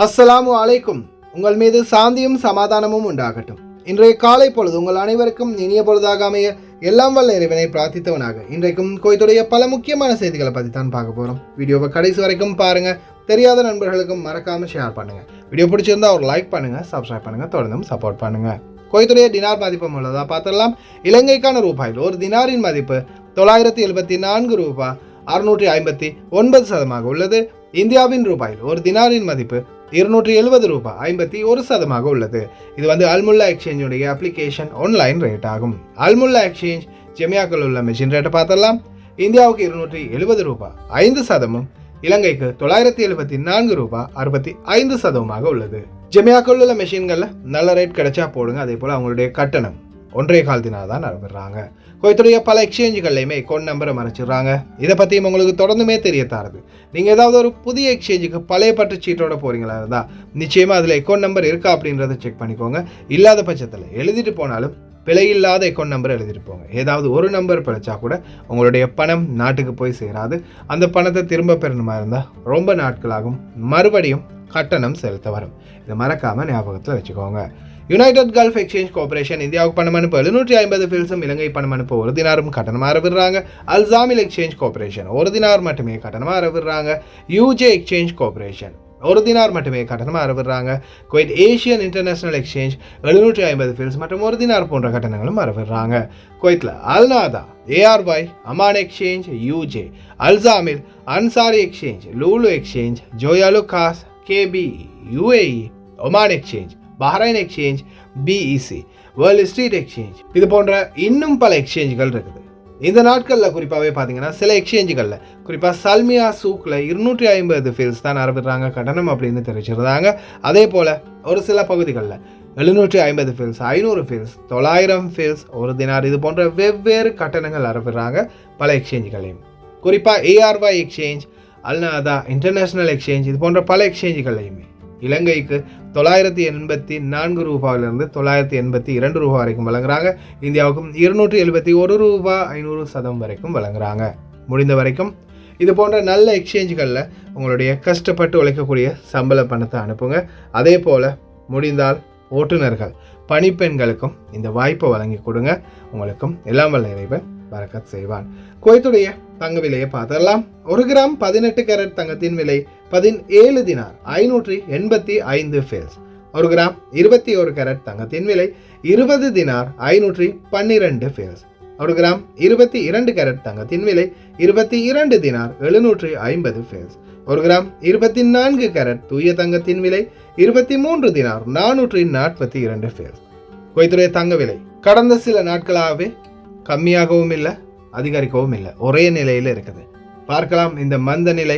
அஸ்ஸலாமு அலைக்கும். உங்கள் மீது சாந்தியும் சமாதானமும் உண்டாகட்டும். இன்றைய காலை பொழுது உங்கள் அனைவருக்கும் இனிய பொழுதாக அமைய எல்லாம் வல்ல இறைவனை பிரார்த்தித்தவனாக இன்றைக்கும் கோயத்துடைய பல முக்கியமான செய்திகளை பற்றி தான் பார்க்க போகிறோம். வீடியோவை கடைசி வரைக்கும் பாருங்கள். தெரியாத நண்பர்களுக்கும் மறக்காமல் ஷேர் பண்ணுங்கள். வீடியோ பிடிச்சிருந்தா ஒரு லைக் பண்ணுங்கள், சப்ஸ்கிரைப் பண்ணுங்கள், தொடர்ந்தும் சப்போர்ட் பண்ணுங்கள். கோயத்துடைய தினார் மதிப்பு உள்ளதா பார்த்துடலாம். இலங்கைக்கான ரூபாயில் ஒரு தினாரின் மதிப்பு 974 ரூபாய் 659 உள்ளது. இந்தியாவின் ரூபாயில் ஒரு தினாரின் மதிப்பு 270 ரூபாய் 51 உள்ளது. இது அல்முல்லா எக்ஸ்சேஞ்சுடைய அப்ளிகேஷன் ஆன்லைன் ரேட் ஆகும். அல்முல்லா எக்ஸ்சேஞ்ச் ஜெமியாக்கள் உள்ள மெஷின் ரேட்டை பார்த்தலாம். இந்தியாவுக்கு 270 ரூபாய் 5%, இலங்கைக்கு 974 ரூபாய் 65% உள்ளது. ஜெமியாக்கள் உள்ள மெஷின்களில் நல்ல ரேட் கிடைச்சா போடுங்க. அதே போல் அவங்களுடைய கட்டணம் 1.25 தினார் தான் அனுப்புறாங்க. கோயத்துடைய பல எக்ஸ்சேஞ்சுகள்லையுமே அக்கௌண்ட் நம்பரை மறைச்சிடுறாங்க. இதை பற்றியும் உங்களுக்கு தொடர்ந்துமே தெரிய தாருது. நீங்கள் ஏதாவது ஒரு புதிய எக்ஸ்சேஞ்சுக்கு பழைய பட்டு சீட்டோட போகிறீங்களா இருந்தால் நிச்சயமாக அதில் அக்கௌண்ட் நம்பர் இருக்கா அப்படின்றத செக் பண்ணிக்கோங்க. இல்லாத பட்சத்தில் எழுதிட்டு போனாலும் பிழையில்லாத அக்கௌண்ட் நம்பர் எழுதிட்டு போங்க. ஏதாவது ஒரு நம்பர் பிழைச்சா கூட உங்களுடைய பணம் நாட்டுக்கு போய் சேராது. அந்த பணத்தை திரும்ப பெறணுமா இருந்தால் ரொம்ப நாட்களாகும். மறுபடியும் கட்டணம் செலுத்த வரும். இதை மறக்காமல் ஞாபகத்தில் வச்சுக்கோங்க. யுனைடெட் கல்ஃப் எக்ஸ்சேஞ்ச் கார்பரேஷன் இந்தியாவுக்கு பணம் அனுப்ப 750 ஃபில்ஸும், இலங்கை பணம் அனுப்ப 1 தினாரும் கட்டணமாக அறவிடுறாங்க. அல்சாமில் எக்ஸ்சேஞ்ச் கார்பரேஷன் 1 தினார் மட்டுமே கட்டணமாக அறவிடுறாங்க. யூஜே எக்ஸ்சேஞ்ச் கார்பரேஷன் 1 தினார் மட்டுமே கட்டணமாக அறவிடுறாங்க. Kuwait Asian international exchange 750 fils மற்றும் 1 தினார் போன்ற கட்டணங்களும் அறவிடுறாங்க. குவைத்தில் அல்நாதா, ஏஆர்ஒய், அமான் எக்ஸ்சேஞ்ச், யூஜே, அல்சாமில் Ansari exchange, Lulu exchange, Joyalukkas, KP, UAE, Oman exchange, Bahrain exchange, BEC, Wall Street exchange, இது போன்ற இன்னும் பல எக்ஸ்சேஞ்சுகள் இருக்குது. இந்த நாட்களில் குறிப்பாகவே பார்த்தீங்கன்னா சில எக்ஸ்சேஞ்சுகளில் குறிப்பாக சல்மியா சூக்கில் 250 ஃபீல்ஸ் தான் அறவிடுறாங்க கட்டணம் அப்படின்னு தெரிவிச்சிருந்தாங்க. அதே போல் ஒரு சில பகுதிகளில் 750 ஃபீல்ஸ், 500 ஃபீல்ஸ், 900 ஃபீல்ஸ், 1 தினார், இது போன்ற வெவ்வேறு கட்டணங்கள் அறவிடுறாங்க பல எக்ஸ்சேஞ்சுகளையும். குறிப்பாக ARY exchange, Al Nahda international exchange, இது போன்ற பல எக்ஸ்சேஞ்சுகளையுமே இலங்கைக்கு 984 ரூபாயிலிருந்து 982 ரூபாய் வரைக்கும் வழங்குறாங்க. இந்தியாவுக்கும் 271 ரூபாய் 500% வரைக்கும் வழங்குறாங்க. முடிந்த வரைக்கும் இது போன்ற நல்ல எக்ஸ்சேஞ்சுகளில் உங்களுடைய கஷ்டப்பட்டு உழைக்கக்கூடிய சம்பள பணத்தை அனுப்புங்க. அதே போல் முடிந்தால் ஓட்டுநர்கள், பணிப்பெண்களுக்கும் இந்த வாய்ப்பை வழங்கி கொடுங்க. உங்களுக்கும் எல்லாம் வல்ல இறைவன் பரக்கத் செய்வான். குவைத்துடைய தங்க விலையை பார்த்தரலாம். 1 கிராம் 18 கேரட் தங்கத்தின் விலை 17 தினார் 585 ஃபேல்ஸ். 1 கிராம் 21 கேரட் தங்கத்தின் விலை 20 தினார் 512 ஃபேல்ஸ். 1 கிராம் 22 கேரட் தங்கத்தின் விலை 22 தினார் 750 ஃபேல்ஸ். 1 கிராம் 24 கேரட் தூய தங்கத்தின் விலை 23 தினார் 442 ஃபேல்ஸ். குவைத்துடைய தங்க விலை கடந்த சில நாட்களாகவே கம்மியாகவும் இல்லை, அதிகரிக்கவும் இல்லை, ஒரே நிலையில் இருக்குது. பார்க்கலாம் இந்த மந்த நிலை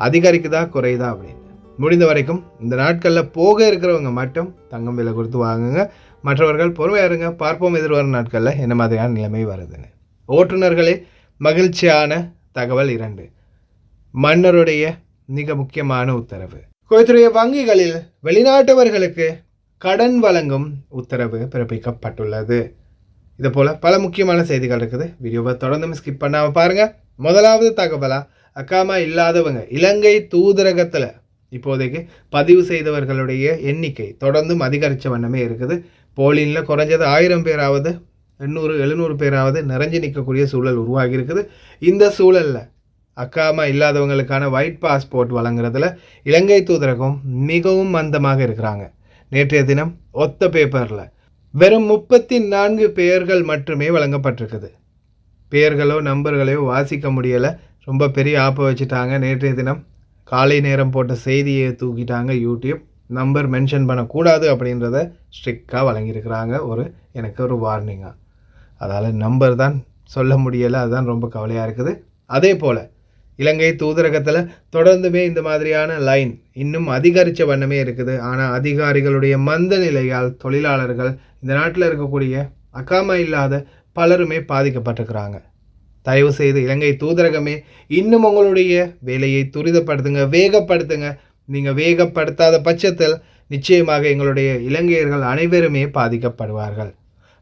அதிகரிக்குதா குறையுதா அப்படின்னு. முடிந்த வரைக்கும் இந்த நாட்களில் போக இருக்கிறவங்க மட்டும் தங்கம் விலை கொடுத்து வாங்குங்க. மற்றவர்கள் பொறுமையாக இருங்க. பார்ப்போம் எதிர்வரும் நாட்களில் என்ன மாதிரியான நிலைமை வருதுன்னு. ஓட்டுநர்களே, மகிழ்ச்சியான தகவல் 2. மன்னருடைய மிக முக்கியமான உத்தரவு. குவைத்துடைய வங்கிகளில் வெளிநாட்டவர்களுக்கு கடன் வழங்கும் உத்தரவு பிறப்பிக்கப்பட்டுள்ளது. இது போல் பல முக்கியமான செய்திகள் இருக்குது. வீடியோவை தொடர்ந்து ஸ்கிப் பண்ணாமல் பாருங்கள். முதலாவது தகவலாக, அக்காமா இல்லாதவங்க இலங்கை தூதரகத்தில் இப்போதைக்கு பதிவு செய்தவர்களுடைய எண்ணிக்கை தொடர்ந்தும் அதிகரித்த வண்ணமே இருக்குது. போலினில் குறைஞ்சது 1000 பேராவது 800-700 பேராவது நிறைஞ்சு நிற்கக்கூடிய சூழல் உருவாகி இருக்குது. இந்த சூழலில் அக்காமா இல்லாதவங்களுக்கான ஒயிட் பாஸ்போர்ட் வழங்குறதுல இலங்கை தூதரகம் மிகவும் மந்தமாக இருக்கிறாங்க. நேற்றைய தினம் ஒத்த பேப்பரில் வெறும் 34 பெயர்கள் மட்டுமே வழங்கப்பட்டிருக்குது. பெயர்களோ நம்பர்களையோ வாசிக்க முடியலை. ரொம்ப பெரிய ஆப்பை வச்சுட்டாங்க. நேற்றைய தினம் காலை நேரம் போட்ட செய்தியை தூக்கிட்டாங்க. யூடியூப் நம்பர் மென்ஷன் பண்ணக்கூடாது அப்படின்றத ஸ்ட்ரிக்டாக வழங்கியிருக்கிறாங்க. எனக்கு ஒரு வார்னிங்காக. அதால் நம்பர் தான் சொல்ல முடியலை. அதுதான் ரொம்ப கவலையாக இருக்குது. அதே போல் இலங்கை தூதரகத்தில் தொடர்ந்துமே இந்த மாதிரியான லைன் இன்னும் அதிகரித்த வண்ணமே இருக்குது. ஆனால் அதிகாரிகளுடைய மந்த நிலையால் தொழிலாளர்கள், இந்த நாட்டில் இருக்கக்கூடிய அக்காமா இல்லாத பலருமே பாதிக்கப்பட்டிருக்கிறாங்க. தயவு செய்து இலங்கை தூதரகமே இன்னும் உங்களுடைய வேலையை துரிதப்படுத்துங்க, வேகப்படுத்துங்க. நீங்கள் வேகப்படுத்தாத பட்சத்தில் நிச்சயமாக எங்களுடைய இலங்கையர்கள் அனைவருமே பாதிக்கப்படுவார்கள்.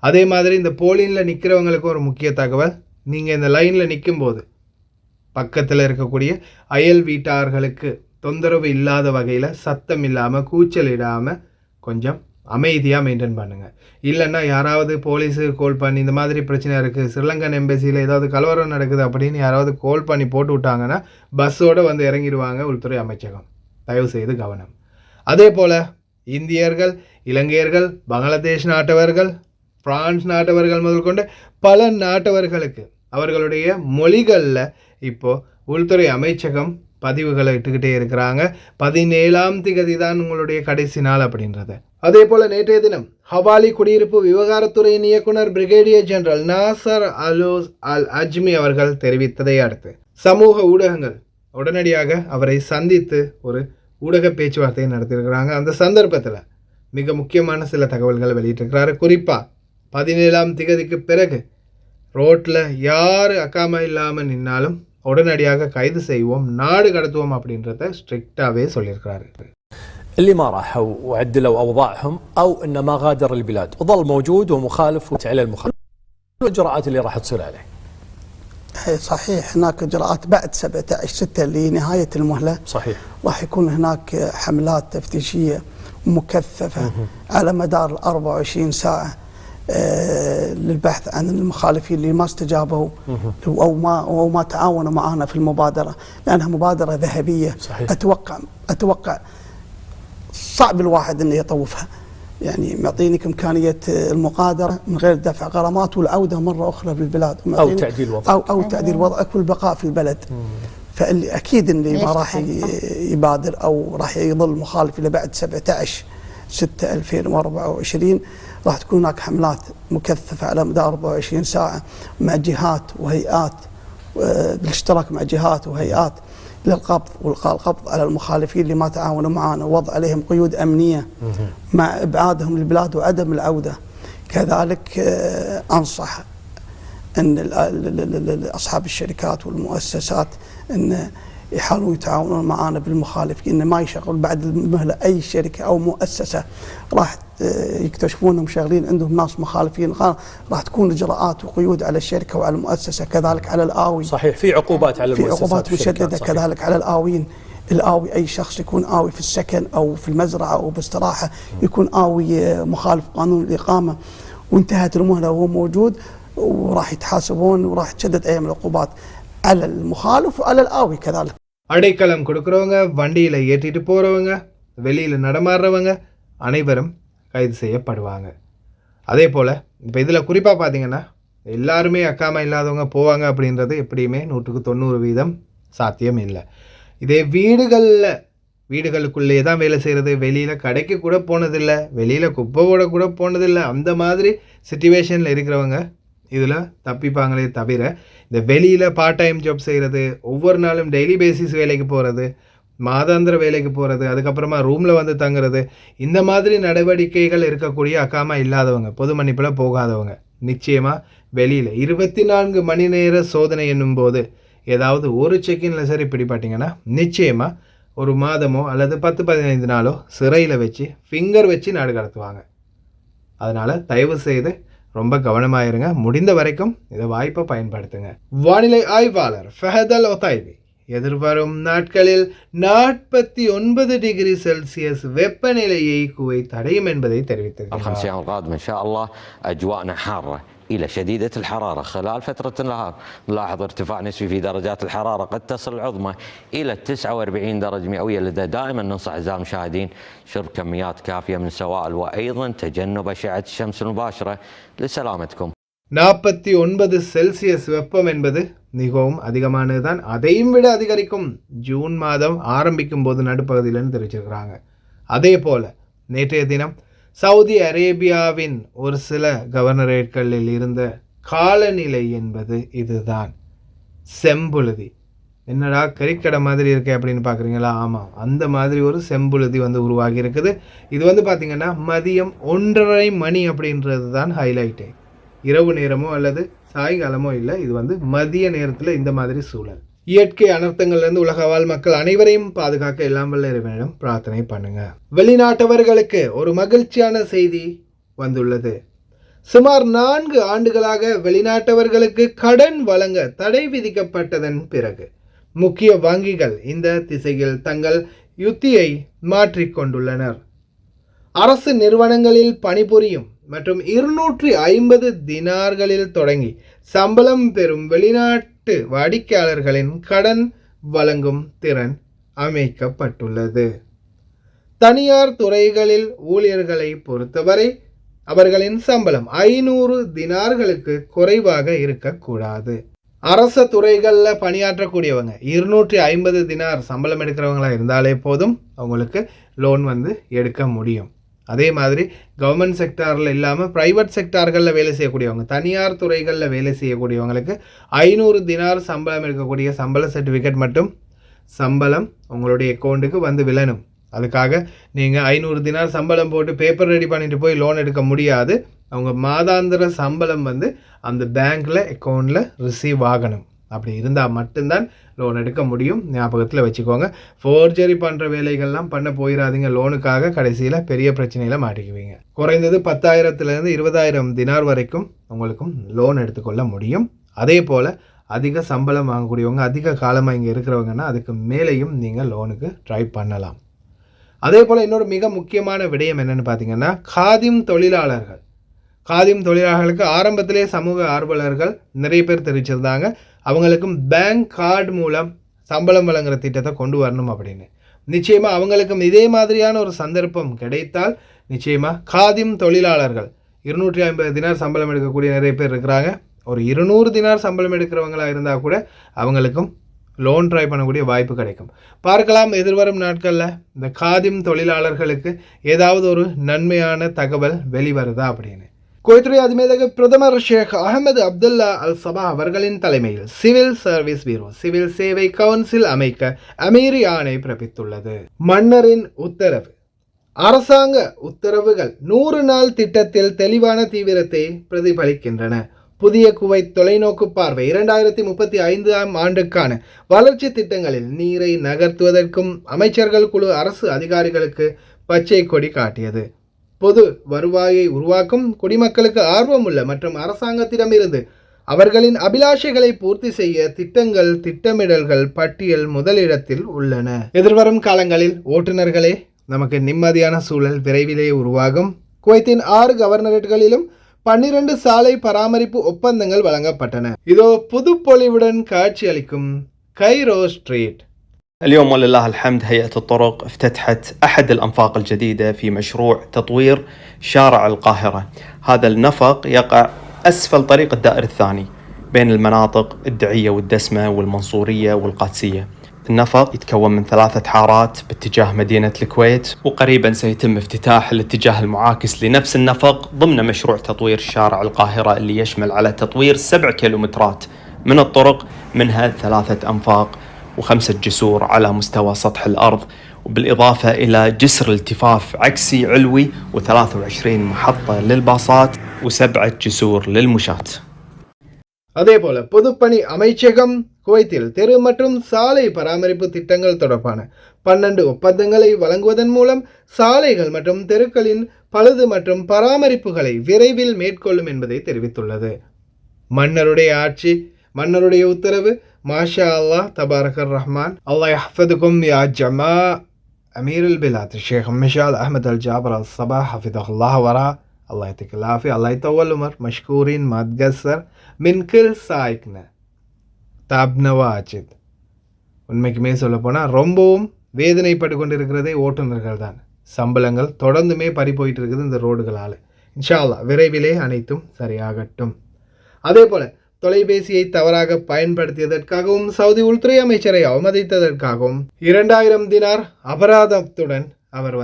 அதே மாதிரி இந்த போலினில் நிற்கிறவங்களுக்கும் ஒரு முக்கிய தகவல், நீங்கள் இந்த லைனில் நிற்கும்போது பக்கத்தில் இருக்கக்கூடிய அயல் வீட்டார்களுக்கு தொந்தரவு இல்லாத வகையில் சத்தம் இல்லாமல் கூச்சல் இடாமல் கொஞ்சம் அமைதியாக மெயின்டைன் பண்ணுங்கள். இல்லைன்னா யாராவது போலீஸுக்கு கால் பண்ணி இந்த மாதிரி பிரச்சனை இருக்குது, ஸ்ரீலங்கன் எம்பசியில் ஏதாவது கலவரம் நடக்குது அப்படின்னு யாராவது கால் பண்ணி போட்டு விட்டாங்கன்னா பஸ்ஸோடு வந்து இறங்கிடுவாங்க உள்துறை அமைச்சகம். தயவு செய்து கவனம். அதே போல் இந்தியர்கள், இலங்கையர்கள், பங்களாதேஷ் நாட்டவர்கள், பிரான்ஸ் நாட்டவர்கள் முதல் கொண்டு பல நாட்டவர்களுக்கு அவர்களுடைய மொழிகளில் இப்போது உள்துறை அமைச்சகம் பதிவுகளை இட்டுக்கிட்டே இருக்கிறாங்க. 17ஆம் தேதி தான் உங்களுடைய கடைசி நாள் அப்படின்றத. அதே போல் நேற்றைய தினம் ஹவாலி குடியிருப்பு விவகாரத்துறையின் இயக்குனர் பிரிகேடியர் ஜெனரல் நாசர் அலோஸ் அல் அஜ்மி அவர்கள் தெரிவித்ததை அடுத்து சமூக ஊடகங்கள் உடனடியாக அவரை சந்தித்து ஒரு ஊடக பேச்சுவார்த்தையை நடத்தியிருக்கிறாங்க. அந்த சந்தர்ப்பத்தில் மிக முக்கியமான சில தகவல்களை வெளியிட்டிருக்கிறாரு. குறிப்பாக 17ஆம் தேதிக்கு பிறகு ரோட்டில் யார் அக்காம இல்லாமல் நின்னாலும் உடனடியாக கைது செய்வோம், நாடு கடத்துவோம் அப்படின்றத ஸ்ட்ரிக்டாகவே சொல்லியிருக்கிறாரு. اللي ما راحوا وعدلوا أوضاعهم أو إنه ما غادر البلاد وظل موجود ومخالف على المخالف، الإجراءات اللي راح تصير عليه. صحيح هناك إجراءات بعد 17/6 لنهاية المهلة. صحيح راح يكون هناك حملات تفتيشية مكثفة على مدار 24 ساعة للبحث عن المخالفين اللي ما استجابوا أو ما تعاونوا معنا في المبادرة، لأنها مبادرة ذهبية. صحيح. أتوقع صعب الواحد انه يطوفها، يعني معطينك امكانيه المغادره من غير دفع غرامات والعوده مره اخرى بالبلاد، او تعديل وضعك او تعديل وضعك والبقاء في البلد. فاللي اكيد اللي ما راح يبادر او راح يظل مخالف الى بعد 17/6/2024 راح تكون هناك حملات مكثفه على مدار 24 ساعه مع جهات وهيئات، بالاشتراك مع جهات وهيئات للقبض والقاء القبض على المخالفين اللي ما تعاونوا معنا، ووضع عليهم قيود أمنية مع إبعادهم للبلاد وعدم العودة. كذلك أنصح أن أصحاب الشركات والمؤسسات أن يحاولوا يتعاونون معنا بالمخالفين، ما يشغل بعد المهلة أي شركة أو مؤسسة راح يكتشفونهم شغالين عندهم ناس مخالفين، راح تكون إجراءات وقيود على الشركة وعلى المؤسسة، كذلك على الآوي. صحيح في عقوبات على المؤسسات، في عقوبات مشددة. كذلك على الآوين. الآوي أي شخص يكون آوي في السكن أو في المزرعة أو باستراحة يكون آوي مخالف قانون الإقامة وانتهت المهلة وهو موجود، وراح يتحاسبون وراح تشدد أيام العقوبات على المخالف وعلى الآوي كذلك. அடைக்கலம் கொடுக்குறவங்க, வண்டியில் ஏற்றிட்டு போகிறவங்க, வெளியில் நடமாடுறவங்க அனைவரும் கைது செய்யப்படுவாங்க. அதே போல் இப்போ இதில் குறிப்பாக பார்த்தீங்கன்னா எல்லாருமே அக்காமா இல்லாதவங்க போவாங்க அப்படின்றது எப்படியுமே 100% சாத்தியம் இல்லை. இதே வீடுகளுக்குள்ளே தான் வேலை செய்கிறது, வெளியில் கடைக்கு கூட போனதில்லை, வெளியில் குப்பை போட கூட போனதில்லை, அந்த மாதிரி சிச்சுவேஷனில் இருக்கிறவங்க இதில் தப்பிப்பாங்களே தவிர இந்த வெளியில் பார்ட் டைம் ஜாப் செய்கிறது, ஒவ்வொரு நாளும் டெய்லி பேசிஸ் வேலைக்கு போகிறது, மாதாந்திர வேலைக்கு போகிறது, அதுக்கப்புறமா ரூமில் வந்து தங்குறது, இந்த மாதிரி நடவடிக்கைகள் இருக்கக்கூடிய அக்காமா இல்லாதவங்க, பொது மன்னிப்பில் போகாதவங்க நிச்சயமாக வெளியில் 24 மணி நேர சோதனை என்னும் போது ஏதாவது ஒரு செக்கின்ல சரி பிடிப்பாட்டிங்கன்னா நிச்சயமாக ஒரு மாதமோ அல்லது 10-15 நாளோ சிறையில் வச்சு ஃபிங்கர் வச்சு நாடு கடத்துவாங்க. அதனால் தயவு செய்து ரொம்ப கவனமாயிருங்க. முடிந்த வரைக்கும் இதை வாய்ப்பை பயன்படுத்துங்க. வானிலை ஆய்வாளர் ஃபஹத் அல் ஒதைபி எதிர்வரும் நாட்களில் 49 டிகிரி செல்சியஸ் வெப்பநிலையை குவைத் அடையும் என்பதை தெரிவித்திருக்கிறார். إلى شديدة الحرارة خلال فترة النهار. نلاحظ ارتفاع نسبي في درجات الحرارة قد تصل العظمى إلى 49 درجة مئوية، لذا دائما ننصح أعزائي المشاهدين شرب كميات كافية من السوائل وأيضا تجنب أشعة الشمس المباشرة لسلامتكم. 49 செல்சியஸ் வெப்பம் என்பது மிகவும் அதிகமானது தான். அதையும் விட அதிகரிக்கும் ஜூன் மாதம் ஆரம்பிக்கும் போது நடுப்பகுதியில்னு தெரிவிச்சிருக்கிறாங்க. அதே போல் நேற்றைய தினம் சவுதி அரேபியாவின் ஒரு சில கவர்னரேட்களில் இருந்த காலநிலை என்பது இதுதான். செம்புழுதி. என்னடா கறிக்கடை மாதிரி இருக்கே அப்படின்னு பார்க்குறீங்களா? ஆமாம், அந்த மாதிரி ஒரு செம்புழுதி உருவாகி இருக்குது. இது பார்த்திங்கன்னா மதியம் 1:30 மணி அப்படின்றது தான் ஹைலைட்டே. இரவு நேரமோ அல்லது சாயங்காலமோ இல்லை, இது மதிய நேரத்தில் இந்த மாதிரி சூழல். இயற்கை அனர்த்தங்கள்லேருந்து உலக வாழ் மக்கள் அனைவரையும் பாதுகாக்க எல்லாம் வல்ல இறைவனிடம் பிரார்த்தனை பண்ணுங்க. வெளிநாட்டவர்களுக்கு ஒரு மகிழ்ச்சியான செய்தி வந்துள்ளது. சுமார் 4 ஆண்டுகளாக வெளிநாட்டவர்களுக்கு கடன் வழங்க தடை விதிக்கப்பட்டதன் பிறகு முக்கிய வங்கிகள் இந்த திசையில் தங்கள் யுத்தியை மாற்றிக்கொண்டுள்ளனர். அரசு நிறுவனங்களில் பணிபுரியும் மற்றும் 250 தினார்களில் தொடங்கி சம்பளம் பெறும் வெளிநாட்டு வாடிக்கையாளர்களின் கடன் வழங்கும் திறன் அமைக்கப்பட்டுள்ளது. தனியார் துறைகளில் ஊழியர்களை பொறுத்தவரை அவர்களின் சம்பளம் 500 தினார்களுக்கு குறைவாக இருக்கக்கூடாது. அரச துறைகளில் பணியாற்றக்கூடியவங்க 250 தினார் சம்பளம் எடுக்கிறவங்களா இருந்தாலே போதும் அவங்களுக்கு லோன் எடுக்க முடியும். அதே மாதிரி கவர்மெண்ட் செக்டாரில் இல்லாமல் ப்ரைவேட் செக்டார்களில் வேலை செய்யக்கூடியவங்க, தனியார் துறைகளில் வேலை செய்யக்கூடியவங்களுக்கு 500 தினார் சம்பளம் இருக்கக்கூடிய சம்பள சர்டிஃபிகேட் மட்டும் சம்பளம் உங்களுடைய அக்கௌண்ட்டுக்கு விழணும். அதுக்காக நீங்கள் 500 தினார் சம்பளம் போட்டு பேப்பர் ரெடி பண்ணிட்டு போய் லோன் எடுக்க முடியாது. அவங்க மாதாந்திர சம்பளம் அந்த பேங்க்கில் அக்கௌண்ட்டில் ரிசீவ் ஆகணும். அப்படி இருந்தால் மட்டும்தான் லோன் எடுக்க முடியும். ஞாபகத்தில் வச்சுக்கோங்க. ஃபோர்ஜரி பண்ணுற வேலைகள்லாம் பண்ண போயிடாதீங்க. லோனுக்காக கடைசியில் பெரிய பிரச்சனையில் மாட்டிக்குவீங்க. குறைந்தது 10,000 20,000 தினார் வரைக்கும் உங்களுக்கும் லோன் எடுத்துக்கொள்ள முடியும். அதே போல் அதிக சம்பளம் வாங்கக்கூடியவங்க, அதிக காலமாக இங்கே இருக்கிறவங்கன்னா அதுக்கு மேலேயும் நீங்கள் லோனுக்கு ட்ரை பண்ணலாம். அதே போல் இன்னொரு மிக முக்கியமான விடயம் என்னென்னு பார்த்தீங்கன்னா, காதிம் தொழிலாளர்கள். காதிம் தொழிலாளர்களுக்கு ஆரம்பத்திலே சமூக ஆர்வலர்கள் நிறைய பேர் தெரிவிச்சிருந்தாங்க அவங்களுக்கும் பேங்க் கார்டு மூலம் சம்பளம் வழங்குகிற திட்டத்தை கொண்டு வரணும் அப்படின்னு. நிச்சயமாக அவங்களுக்கும் இதே மாதிரியான ஒரு சந்தர்ப்பம் கிடைத்தால் நிச்சயமாக காதிம் தொழிலாளர்கள் 250 தினார் சம்பளம் எடுக்கக்கூடிய நிறைய பேர் இருக்கிறாங்க. ஒரு 200 தினார் சம்பளம் எடுக்கிறவங்களாக இருந்தால் கூட அவங்களுக்கும் லோன் ட்ரை பண்ணக்கூடிய வாய்ப்பு கிடைக்கும். பார்க்கலாம் எதிர்வரும் நாட்களில் இந்த காதிம் தொழிலாளர்களுக்கு ஏதாவது ஒரு நன்மையான தகவல் வெளிவருதா அப்படின்னு. குவைத்துடைய அதிமேதக பிரதமர் ஷேக் அகமது அப்துல்லா அல் சபா அவர்களின் தலைமையில் சிவில் சர்வீஸ் பியூரோ சிவில் சேவை கவுன்சில் அமைக்க அமீரி ஆணை பிறப்பித்துள்ளது. மன்னரின் உத்தரவு. அரசாங்க உத்தரவுகள் 100 நாள் திட்டத்தில் தெளிவான தீவிரத்தை பிரதிபலிக்கின்றன. புதிய குவைத் தொலைநோக்கு பார்வை 2035ஆம் ஆண்டுக்கான வளர்ச்சி திட்டங்களில் நீரை நகர்த்துவதற்கும் அமைச்சர்கள் குழு அரசு அதிகாரிகளுக்கு பச்சை கொடி காட்டியது. பொது வருவாயை உருவாக்கும் குடிமக்களுக்கு ஆர்வமுள்ள மற்றும் அரசாங்கத்திடமிருந்து அவர்களின் அபிலாஷைகளை பூர்த்தி செய்ய திட்டங்கள் திட்டமிடல்கள் பட்டியல் முதலிடத்தில் உள்ளன. எதிர்வரும் காலங்களில் ஓட்டுநர்களே நமக்கு நிம்மதியான சூழல் விரைவிலே உருவாகும். குவைத்தின் 6 கவர்னரேட்டுகளிலும் 12 சாலை பராமரிப்பு ஒப்பந்தங்கள் வழங்கப்பட்டன. இதோ புதுப்பொலிவுடன் காட்சியளிக்கும் கைரோ ஸ்ட்ரீட். اليوم ولله الحمد هيئة الطرق افتتحت أحد الأنفاق الجديدة في مشروع تطوير شارع القاهرة. هذا النفق يقع أسفل طريق الدائر الثاني بين المناطق الدعية والدسمة والمنصورية والقادسية. النفق يتكون من 3 حارات باتجاه مدينة الكويت، وقريبا سيتم افتتاح الاتجاه المعاكس لنفس النفق ضمن مشروع تطوير شارع القاهرة اللي يشمل على تطوير 7 كيلومترات من الطرق، منها 3 أنفاق و5 جسور على مستوى سطح الأرض، وبالإضافة إلى جسر التفاف عكسي علوي و23 محطة للباصات و7 جسور للمشاة. அதேபோல பொதுப்பணி அமைச்சகம் குவைத்தில் தெரு மற்றும் சாலை பராமரிப்பு திட்டங்கள் தொடர்பான 12 ஒப்பந்தங்களை வழங்குவதன் மூலம் சாலைகள் மற்றும் தெருக்களின் பழுது மற்றும் பராமரிப்புகளை விரைவில் மேற்கொள்ளும் என்பதை தெரிவித்துள்ளது. மன்னருடைய ஆட்சி, மன்னருடைய உத்தரவு. மாஷா அல்லாஹ் தபாரக்கர் ரஹ்மான். அல்லாஹ் யஹ்ஃபதுக்கும் யா ஜமா. அமீருல் பிலாத் ஷேக் மிஷால் அஹமத் அல் ஜாபர் அல் சபா ஹஃபிதஹுல்லாஹ் வரா. அல்லாஹ் யத்திகல் ஆஃபி. அல்லாஹ் யத்தவல் உமர் மஷ்கூரின் மத்கஸர் மின்கில் சாய்க்ன தாப்னவா ஆச்சித். உண்மைக்குமே சொல்ல போனால் ரொம்பவும் வேதனைப்பட்டு கொண்டிருக்கிறதே ஓட்டுநர்கள் தான். சம்பளங்கள் தொடர்ந்துமே பறி போயிட்டு இருக்குது இந்த ரோடுகளால். இன்ஷா அல்லாஹ் விரைவிலே அனைத்தும் சரியாகட்டும். அதே போல் தொலைபேசியை தவறாக பயன்படுத்தியதற்காகவும் சவுதி உள்துறை அமைச்சரை அவமதித்ததற்காகவும் 2000 தினார் அபராதத்துடன் அவர்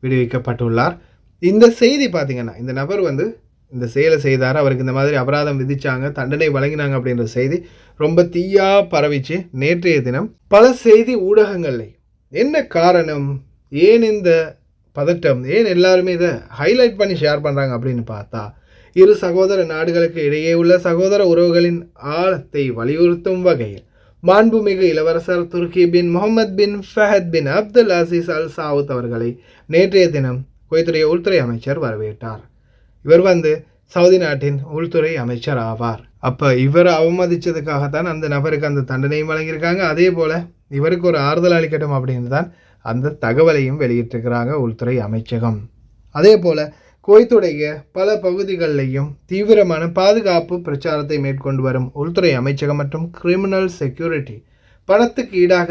விடுவிக்கப்பட்டுள்ளார். இந்த செய்தி பார்த்தீங்கன்னா இந்த நபர் இந்த செயலை செய்தார், அவருக்கு இந்த மாதிரி அபராதம் விதிச்சாங்க, தண்டனை வழங்கினாங்க அப்படின்ற செய்தி ரொம்ப தீயா பரவிச்சு நேற்றைய தினம் பல செய்தி ஊடகங்கள்ல. என்ன காரணம், ஏன் இந்த பதட்டம், ஏன் எல்லாருமே இதை ஹைலைட் பண்ணி ஷேர் பண்ணுறாங்க அப்படின்னு பார்த்தா, இரு சகோதர நாடுகளுக்கு இடையே உள்ள சகோதர உறவுகளின் ஆழத்தை வலியுறுத்தும் வகையில் மாண்புமிகு இளவரசர் துர்கி பின் முகமது பின் ஃபஹத் பின் அப்துல் அசீஸ் அல் சாவுத் அவர்களை நேற்றைய தினம் குவைத்துடைய உள்துறை அமைச்சர் வரவேற்றார். இவர் சவுதி நாட்டின் உள்துறை அமைச்சர் ஆவார். அப்போ இவரை அவமதித்ததுக்காகத்தான் அந்த நபருக்கு அந்த தண்டனையும் வழங்கியிருக்காங்க. அதே போல் இவருக்கு ஒரு ஆறுதல் அளிக்கட்டும் அப்படின்னு தான் அந்த தகவலையும் வெளியிட்டிருக்கிறாங்க உள்துறை அமைச்சகம். அதே போல் குவைத்துடைய பல பகுதிகளிலையும் தீவிரமான பாதுகாப்பு பிரச்சாரத்தை மேற்கொண்டு வரும் உள்துறை அமைச்சகம் மற்றும் கிரிமினல் செக்யூரிட்டி பணத்துக்கு ஈடாக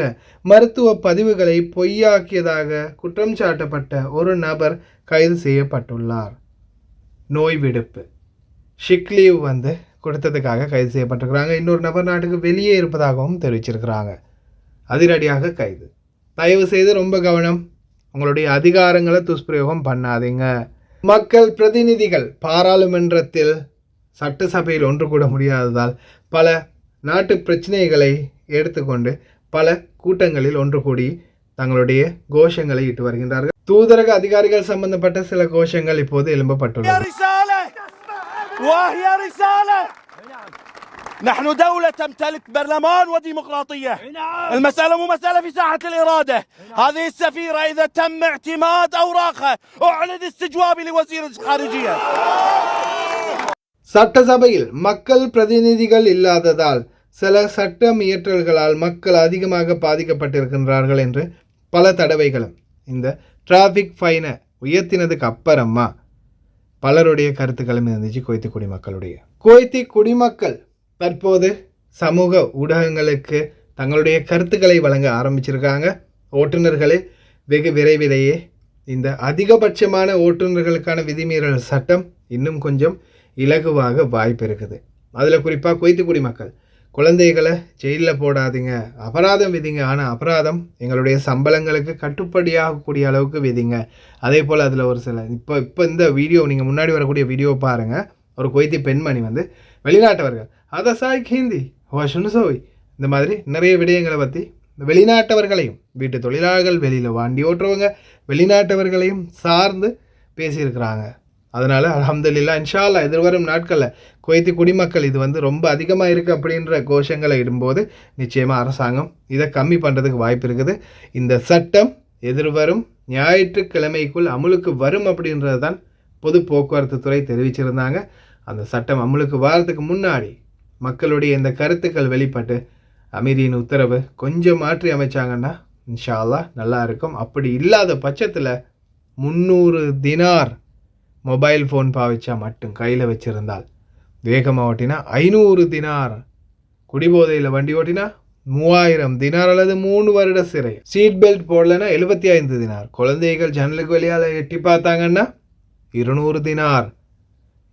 மருத்துவ பதிவுகளை பொய்யாக்கியதாக குற்றம் சாட்டப்பட்ட ஒரு நபர் கைது செய்யப்பட்டுள்ளார். நோய் விடுப்பு ஷிக் லீவ் கொடுத்ததுக்காக கைது செய்யப்பட்டிருக்கிறாங்க. இன்னொரு நபர் நாட்டுக்கு வெளியே இருப்பதாகவும் தெரிவிச்சிருக்கிறாங்க. அதிரடியாக கைது. தயவு செய்து ரொம்ப கவனம், உங்களுடைய அதிகாரங்களை துஷ்பிரயோகம் பண்ணாதீங்க. மக்கள் பிரதிநிதிகள் பாராளுமன்றத்தில் சட்டசபையில் ஒன்று கூட முடியாததால் பல நாட்டு பிரச்சனைகளை எடுத்துக்கொண்டு பல கூட்டங்களில் ஒன்று கூடி தங்களுடைய கோஷங்களை இட்டு வருகின்றார்கள். தூதரக அதிகாரிகள் சம்பந்தப்பட்ட சில கோஷங்கள் இப்போது எழும்பப்பட்டுள்ளது. نحن دولة تمتلك برلمان وديمقراطية. المسألة مو مسألة في ساحة الإرادة. هذه السفيرة إذا تم اعتماد أوراقها أعلن استجوابي لوزير الخارجية. சட்டசபையில் மக்கள் பிரதிநிதிகள் இல்லாததால் சில சட்டம் இயற்றல்களால் மக்கள் அதிகமாக பாதிக்கப்பட்டிருக்கின்றார்கள் என்று பல தடவைகளும் இந்த டிராஃபிக் ஃபைனை உயர்த்தினதுக்கு அப்புறமா பலருடைய கருத்துக்களும் இருந்துச்சு. குவைத்தி குடிமக்களுடைய குடிமக்கள் தற்போது சமூக ஊடகங்களுக்கு தங்களுடைய கருத்துக்களை வழங்க ஆரம்பிச்சிருக்காங்க. ஓட்டுநர்களே வெகு விரைவிலேயே இந்த அதிகபட்சமான ஓட்டுநர்களுக்கான விதிமீறல் சட்டம் இன்னும் கொஞ்சம் இலகுவாக வாய்ப்பு இருக்குது. அதில் குறிப்பாக குவைத்தி குடிமக்கள் குழந்தைகளை ஜெயிலில் போடாதீங்க, அபராதம் விதிங்க, ஆனால் அபராதம் எங்களுடைய சம்பளங்களுக்கு கட்டுப்படியாகக்கூடிய அளவுக்கு விதிங்க. அதே போல் அதில் ஒரு சில இப்போ இந்த வீடியோ நீங்கள் முன்னாடி வரக்கூடிய வீடியோ பாருங்கள். ஒரு குவைத்தி பெண்மணி வெளிநாட்டவர்கள் அதை சாய்க் ஹிந்தி சுனுசோய் இந்த மாதிரி நிறைய விடயங்களை பற்றி வெளிநாட்டவர்களையும் வீட்டு தொழிலாளர்கள் வெளியில் வண்டி ஓட்டுறவங்க வெளிநாட்டவர்களையும் சார்ந்து பேசியிருக்கிறாங்க. அதனால் அல்ஹம்துலில்லாஹ் இன்ஷா அல்லாஹ் எதிர்வரும் நாட்களில் குவைத்தி குடிமக்கள் இது ரொம்ப அதிகமாக இருக்குது அப்படின்ற கோஷங்களை இடும்போது நிச்சயமாக அரசாங்கம் இதை கம்மி பண்ணுறதுக்கு வாய்ப்பு இருக்குது. இந்த சட்டம் எதிர்வரும் ஞாயிற்றுக்கிழமைக்குள் அமுலுக்கு வரும் அப்படின்றது தான் பொது போக்குவரத்து துறை தெரிவிச்சிருந்தாங்க. அந்த சட்டம் அமுலுக்கு வாரத்துக்கு முன்னாடி மக்களுடைய இந்த கருத்துக்கள் வெளிப்பட்டு அமீரின் உத்தரவு கொஞ்சம் மாற்றி அமைச்சாங்கன்னா இன்ஷா அல்லாஹ் நல்லா இருக்கும். அப்படி இல்லாத பட்சத்தில் 300 தினார் மொபைல் ஃபோன் பாவிச்சா மட்டும் கையில் வச்சுருந்தால் வேகமாக ஓட்டினா 500 தினார், குடிபோதையில் வண்டி ஓட்டினா 3000 தினார் அல்லது 3 வருட சிறை. சீட் பெல்ட் போடலைன்னா 75 தினார். குழந்தைகள் ஜன்னலுக்கு வெளியால் எட்டி பார்த்தாங்கன்னா 200 தினார்.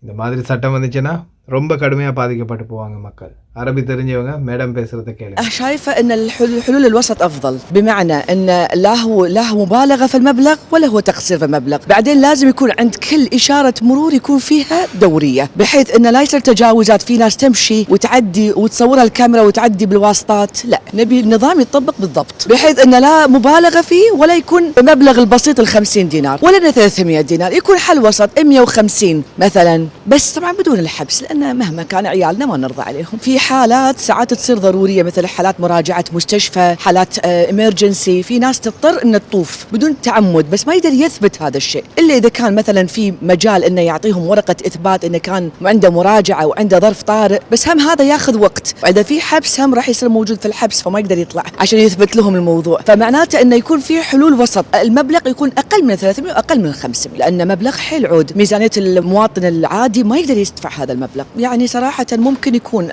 இந்த மாதிரி சட்டம் வந்துச்சுன்னா ரொம்ப கடுமையாக பாதிக்கப்பட்டு போவாங்க மக்கள். عربي தெரிஞ்சவங்க மேடம் பேசுறத கேளுங்க. شايفه ان الحلول الوسط افضل، بمعنى ان لا هو مبالغه في المبلغ ولا هو تقصير في المبلغ. بعدين لازم يكون عند كل اشاره مرور يكون فيها دوريه، بحيث ان لا يصير تجاوزات، في ناس تمشي وتعدي وتصورها الكاميرا وتعدي بالواسطات. لا، نبي النظام يطبق بالضبط بحيث ان لا مبالغه فيه ولا يكون المبلغ البسيط 50 دينار ولا 300 دينار، يكون حل وسط 150 مثلا، بس طبعا بدون الحبس، لان مهما كان عيالنا ما نرضى عليهم. في حالات ساعات تصير ضرورية، مثل حالات مراجعة مستشفى، حالات إمرجنسي، في ناس تضطر أن تطوف بدون تعمد، بس ما يقدر يثبت هذا الشيء إلا إذا كان مثلا في مجال أنه يعطيهم ورقة إثبات أنه كان عنده مراجعة وعنده ظرف طارئ، بس هم هذا ياخذ وقت، وإذا في حبس هم راح يصير موجود في الحبس فما يقدر يطلع عشان يثبت لهم الموضوع. فمعناته أنه يكون في حلول وسط، المبلغ يكون أقل من 300 وأقل من 500، لأن مبلغ حيل عود. ميزانية المواطن العادي ما يقدر يدفع هذا المبلغ. يعني صراحة ممكن يكون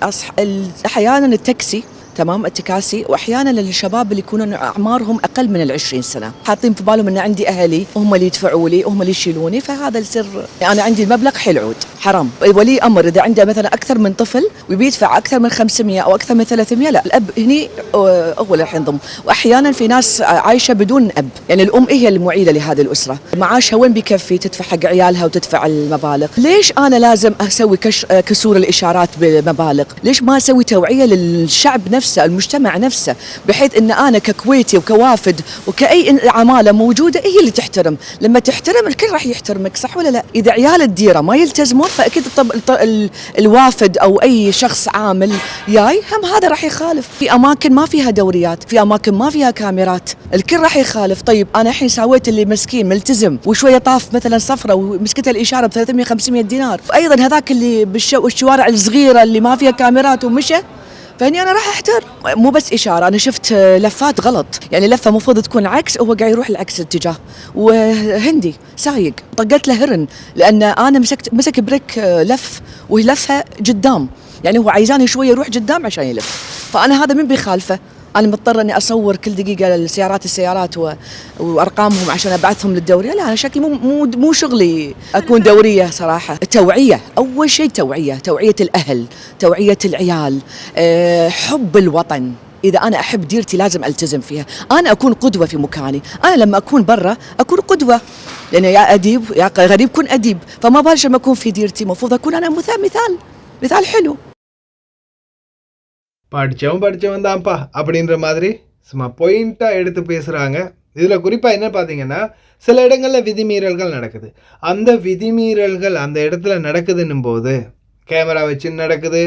أحيانا التاكسي تمام التكاسي، واحيانا للشباب اللي يكونون اعمارهم اقل من 20 سنه حاطين في بالهم ان عندي اهلي وهم اللي يدفعوا لي وهم اللي يشيلوني، فهذا السر. انا عندي المبلغ حيل عود حرام. ولي امر اذا عنده مثلا اكثر من طفل وبيدفع اكثر من 500 او اكثر من 300، لا، الاب هني اول راح ينضم. واحيانا في ناس عايشه بدون اب، يعني الام هي المعيله لهذه الاسره، معاشها وين بيكفي تدفع حق عيالها وتدفع المبالغ؟ ليش انا لازم اسوي كسور الاشارات بالمبالغ؟ ليش ما اسوي توعيه للشعب نفسه نفسه المجتمع نفسه، بحيث ان انا ككويتي وكوافد وكأي عمالة موجودة هي اللي تحترم. لما تحترم الكل راح يحترمك، صح ولا لا؟ اذا عيال الديرة ما يلتزمون فاكيد الوافد او اي شخص عامل جاي هم هذا راح يخالف. في اماكن ما فيها دوريات، في اماكن ما فيها كاميرات، الكل راح يخالف. طيب انا الحين سويت اللي مسكين ملتزم وشويه طاف مثلا صفرة ومسكت الاشاره ب 300 500 دينار، وايضا هذاك اللي بالشوارع الصغيره اللي ما فيها كاميرات ومشى، فاني انا راح احتر. مو بس اشاره، انا شفت لفات غلط، يعني لفه المفروض تكون عكس وهو قاعد يروح العكس الاتجاه، وهندي سايق طقت له هرن لان انا مسك بريك لف وهي لفها قدام، يعني هو عايزاني شويه يروح قدام عشان يلف، فانا هذا من بيخالفه؟ أنا مضطر إني أصور كل دقيقة السيارات وأرقامهم عشان أبعثهم للدورية. لا، أنا شكلي مو شغلي أكون دورية صراحة. التوعية أول شيء، توعية الأهل، توعية العيال، حب الوطن. إذا أنا أحب ديرتي لازم ألتزم فيها، أنا أكون قدوة في مكاني. أنا لما أكون برا أكون قدوة، لأن يا أديب يا غريب كن أديب، فما بالش لما أكون في ديرتي مفروض أكون أنا مثال حلو. படித்தவன் தான்ப்பா அப்படின்ற மாதிரி சும்மா பாயிண்ட்டாக எடுத்து பேசுகிறாங்க. இதில் குறிப்பாக என்ன பார்த்தீங்கன்னா, சில இடங்களில் விதிமீறல்கள் நடக்குது. அந்த விதிமீறல்கள் அந்த இடத்துல நடக்குதுன்னும் போது கேமரா வச்சு நடக்குது,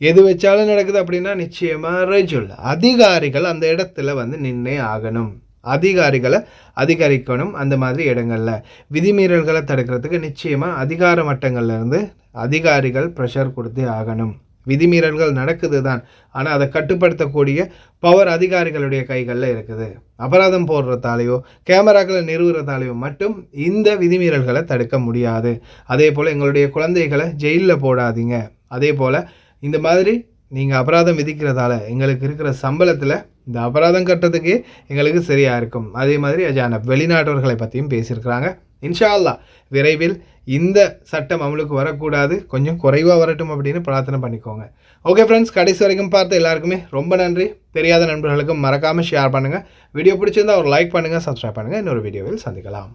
எது வச்சாலும் நடக்குது அப்படின்னா நிச்சயமாக ரெஜுல் அதிகாரிகள் அந்த இடத்துல வந்து நின்னே ஆகணும். அதிகாரிகளை அதிகரிக்கணும். அந்த மாதிரி இடங்களில் விதிமீறல்களை தடுக்கிறதுக்கு நிச்சயமாக அதிகார மட்டங்கள்லேருந்து அதிகாரிகள் ப்ரெஷர் கொடுத்தே ஆகணும். விதிமீறல்கள் நடக்குது தான், ஆனால் அதை கட்டுப்படுத்தக்கூடிய பவர் அதிகாரிகளுடைய கைகளில் இருக்குது. அபராதம் போடுறதாலேயோ கேமராக்களை நிறுவுறதாலேயோ மட்டும் இந்த விதிமீறல்களை தடுக்க முடியாது. அதே போல் எங்களுடைய குழந்தைகளை ஜெயிலில் போடாதீங்க. அதே போல் இந்த மாதிரி நீங்கள் அபராதம் விதிக்கிறதால எங்களுக்கு இருக்கிற சம்பளத்தில் இந்த அபராதம் கட்டுறதுக்கே எங்களுக்கு சரியாக இருக்கும். அதே மாதிரி அஜானப் வெளிநாட்டவர்களை பற்றியும் பேசியிருக்கிறாங்க. இன்ஷா அல்லாஹ் விரைவில் இந்த சட்டம் அமலுக்கு வரக்கூடாது, கொஞ்சம் குறைவாக வரட்டும் அப்படின்னு பிரார்த்தனை பண்ணிக்கோங்க. ஓகே ஃப்ரெண்ட்ஸ், கடைசி வரைக்கும் பார்த்து எல்லாருக்குமே ரொம்ப நன்றி. தெரியாத நண்பர்களுக்கும் மறக்காமல் ஷேர் பண்ணுங்கள். வீடியோ பிடிச்சிருந்தால் ஒரு லைக் பண்ணுங்கள், சப்ஸ்கிரைப் பண்ணுங்கள். இன்னொரு வீடியோவில் சந்திக்கலாம்.